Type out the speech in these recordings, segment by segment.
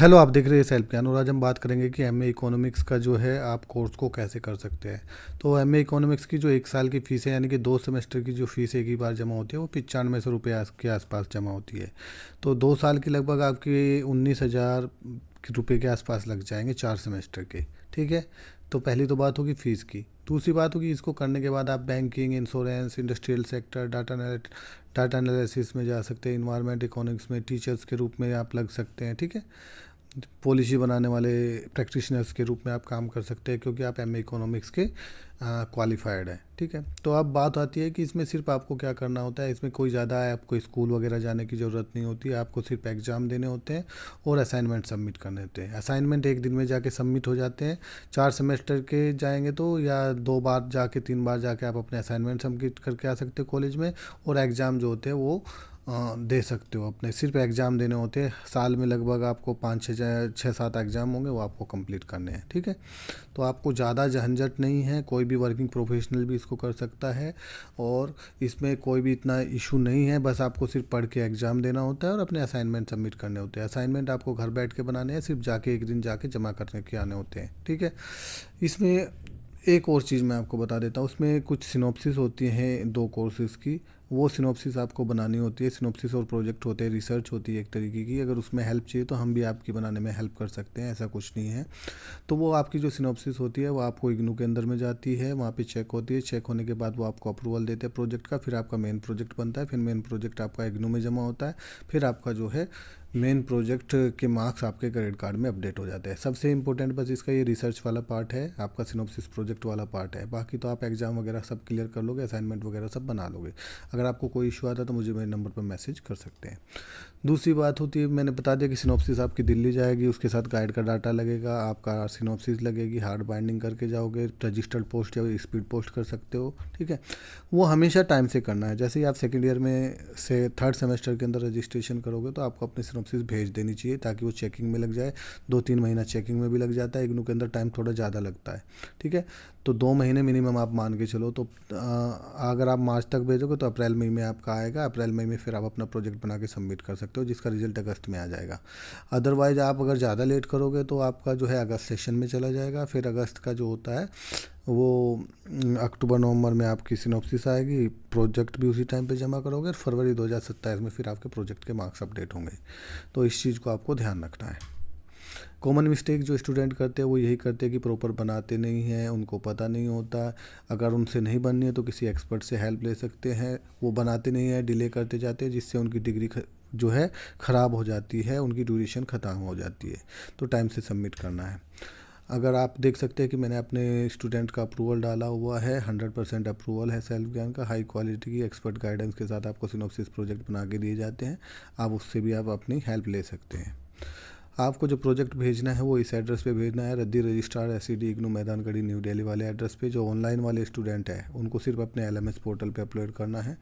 Hello, आप देख रहे हैं सेल्फ ज्ञान और आज हम बात करेंगे कि एमए इकोनॉमिक्स का जो है आप कोर्स को कैसे कर सकते हैं। तो एमए इकोनॉमिक्स की जो 1 साल की फ़ीस है यानी कि 2 सेमेस्टर की जो फ़ीस एक ही बार जमा होती है वो 9500 रुपये के आसपास जमा होती है। तो 2 साल की लगभग आपकी 19,000 रुपये के आसपास लग जाएंगे 4 सेमेस्टर के। ठीक है। तो पहली तो बात होगी फ़ीस की। दूसरी बात होगी इसको करने के बाद आप banking, insurance, industrial sector, data analysis में जा सकते हैं, इन्वायरमेंट इकोनॉमिक्स में टीचर्स के रूप में आप लग सकते हैं। ठीक है। पॉलिसी बनाने वाले प्रैक्टिशनर्स के रूप में आप काम कर सकते हैं क्योंकि आप एमए इकोनॉमिक्स के क्वालिफाइड हैं। ठीक है। तो अब बात आती है कि इसमें सिर्फ आपको क्या करना होता है। इसमें कोई ज़्यादा आपको स्कूल वगैरह जाने की ज़रूरत नहीं होती है। आपको सिर्फ एग्ज़ाम देने होते हैं और असाइनमेंट सबमिट करने होते हैं। असाइनमेंट एक दिन में जाके सबमिट हो जाते हैं। 4 सेमेस्टर के जाएंगे तो या 2 बार जाके 3 बार जाके आप अपने असाइनमेंट सबमिट करके आ सकते हो कॉलेज में। और एग्ज़ाम जो होते हैं वो दे सकते हो। अपने सिर्फ एग्ज़ाम देने होते हैं। साल में लगभग आपको 5 6 7 एग्ज़ाम होंगे, वो आपको कंप्लीट करने हैं। ठीक है। तो आपको ज़्यादा झंझट नहीं है, कोई भी वर्किंग प्रोफेशनल भी इसको कर सकता है और इसमें कोई भी इतना इशू नहीं है। बस आपको सिर्फ पढ़ के एग्ज़ाम देना होता है और अपने असाइनमेंट सबमिट करने होते हैं। असाइनमेंट आपको घर बैठ के बनाने हैं, सिर्फ जाके एक दिन जाके जमा करने के आने होते हैं। ठीक है। इसमें एक और चीज़ मैं आपको बता देता हूँ, उसमें कुछ सिनॉप्सिस होती हैं 2 कोर्सेज़ की। वो सिनॉप्सिस आपको बनानी होती है। सिनॉप्सिस और प्रोजेक्ट होते हैं, रिसर्च होती है एक तरीके की। अगर उसमें हेल्प चाहिए तो हम भी आपकी बनाने में हेल्प कर सकते हैं, ऐसा कुछ नहीं है। तो वो आपकी जो सिनॉप्सिस होती है वो आपको इग्नू के अंदर में जाती है, वहाँ पे चेक होती है। चेक होने के बाद वो आपको अप्रूवल देते हैं प्रोजेक्ट का। फिर आपका मेन प्रोजेक्ट बनता है। फिर मेन प्रोजेक्ट आपका इग्नू में जमा होता है। फिर आपका जो है मेन प्रोजेक्ट के मार्क्स आपके क्रेडिट कार्ड में अपडेट हो जाते हैं। सबसे इंपॉर्टेंट बस इसका ये रिसर्च वाला पार्ट है, आपका सिनॉप्सिस प्रोजेक्ट वाला पार्ट है। बाकी तो आप एग्ज़ाम वगैरह सब क्लियर कर लोगे, असाइनमेंट वगैरह सब बना लोगे। अगर आपको कोई इशू आता है तो मुझे मेरे नंबर पर मैसेज कर सकते हैं। दूसरी बात होती है, मैंने बता दिया कि सिनॉप्सिस आपकी दिल्ली जाएगी, उसके साथ गाइड का डाटा लगेगा, आपका सिनॉप्सिस लगेगी, हार्ड बाइंडिंग करके जाओगे, रजिस्टर्ड पोस्ट या स्पीड पोस्ट कर सकते हो। ठीक है। वो हमेशा टाइम से करना है। जैसे ही आप सेकेंड ईयर में से 3rd सेमेस्टर के अंदर रजिस्ट्रेशन करोगे तो आपको अपनी सिनॉप्सिस भेज देनी चाहिए ताकि वो चेकिंग में लग जाए। 2 3 महीना चेकिंग में भी लग जाता है, इग्नू के अंदर टाइम थोड़ा ज़्यादा लगता है। ठीक है। तो 2 महीने मिनिमम आप मान के चलो। तो अगर आप मार्च तक भेजोगे तो अप्रैल मई में आपका आएगा। अप्रैल मई में फिर आप अपना प्रोजेक्ट बना के सबमिट कर सकते हो, जिसका रिजल्ट अगस्त में आ जाएगा। अदरवाइज आप अगर ज़्यादा लेट करोगे तो आपका जो है अगस्त सेशन में चला जाएगा। फिर अगस्त का जो होता है वो अक्टूबर नवंबर में आपकी सिनॉप्सिस आएगी, प्रोजेक्ट भी उसी टाइम पे जमा करोगे और फरवरी 2027 में फिर आपके प्रोजेक्ट के मार्क्स अपडेट होंगे। तो इस चीज़ को आपको ध्यान रखना है। कॉमन मिस्टेक जो स्टूडेंट करते हैं वो यही करते हैं कि प्रॉपर बनाते नहीं हैं, उनको पता नहीं होता। अगर उनसे नहीं बननी है तो किसी एक्सपर्ट से हेल्प ले सकते हैं। वो बनाते नहीं हैं, डिले करते जाते हैं, जिससे उनकी डिग्री जो है ख़राब हो जाती है, उनकी ड्यूरेशन ख़त्म हो जाती है। तो टाइम से सबमिट करना है। अगर आप देख सकते हैं कि मैंने अपने स्टूडेंट का अप्रूवल डाला हुआ है, 100% अप्रूवल है सेल्फ ज्ञान का। हाई क्वालिटी की एक्सपर्ट गाइडेंस के साथ आपको सिनॉप्सिस प्रोजेक्ट बना के दिए जाते हैं। आप उससे भी आप अपनी हेल्प ले सकते हैं। आपको जो प्रोजेक्ट भेजना है वो इस एड्रेस पे भेजना है, रद्दी registrar SCD IGNOU Maidangarhi new Delhi वाले एड्रेस पे। जो ऑनलाइन वाले स्टूडेंट है उनको सिर्फ अपने एलएमएस पोर्टल पे अपलोड करना है।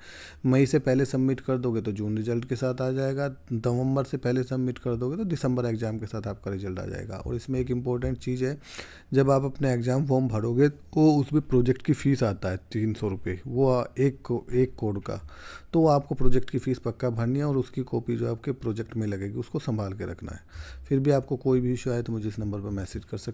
मई से पहले सबमिट कर दोगे तो जून रिजल्ट के साथ आ जाएगा। नवंबर से पहले सबमिट कर दोगे तो दिसंबर एग्ज़ाम के साथ आपका रिजल्ट आ जाएगा। और इसमें एक इम्पॉर्टेंट चीज़ है, जब आप अपने एग्ज़ाम फॉर्म भरोगे तो उसमें प्रोजेक्ट की फ़ीस आता है 300 रुपये, वो एक कोड का। तो वो आपको प्रोजेक्ट की फ़ीस पक्का भरनी है और उसकी कॉपी जो आपके प्रोजेक्ट में लगेगी उसको संभाल के रखना है। फिर भी आपको कोई भी इशू आए तो मुझे इस नंबर पर मैसेज कर सकते हैं।